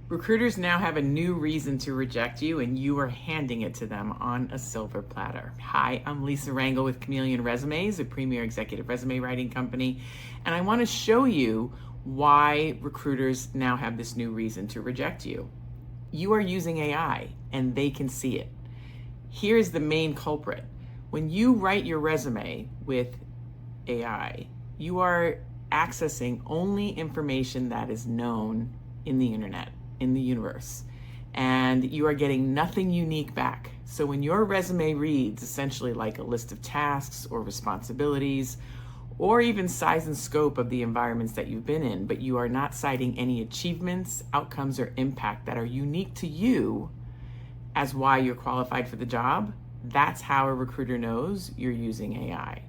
Recruiters now have a new reason to reject you, and you are handing it to them on a silver platter. Hi, I'm Lisa Rangel with Chameleon Resumes, a premier executive resume writing company, and I want to show you why recruiters now have this new reason to reject you. You are using AI, and they can see it. Here's the main culprit. When you write your resume with AI, you are accessing only information that is known in the internet, in the universe, and you are getting nothing unique back. So when your resume reads essentially like a list of tasks or responsibilities, or even size and scope of the environments that you've been in, but you are not citing any achievements, outcomes, or impact that are unique to you as why you're qualified for the job, that's how a recruiter knows you're using AI.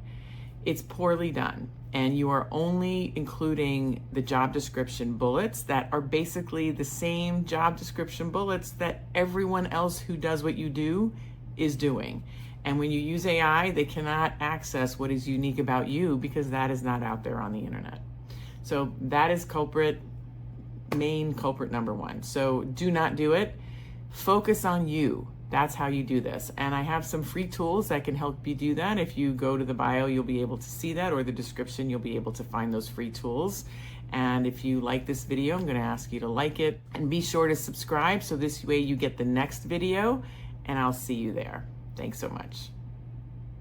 It's poorly done, and you are only including the job description bullets that are basically the same job description bullets that everyone else who does what you do is doing. And when you use AI, they cannot access what is unique about you because that is not out there on the internet. So that is main culprit number one. So do not do it. Focus on you. That's how you do this. And I have some free tools that can help you do that. If you go to the bio, you'll be able to see that, or the description, you'll be able to find those free tools. And if you like this video, I'm gonna ask you to like it and be sure to subscribe so this way you get the next video, and I'll see you there. Thanks so much.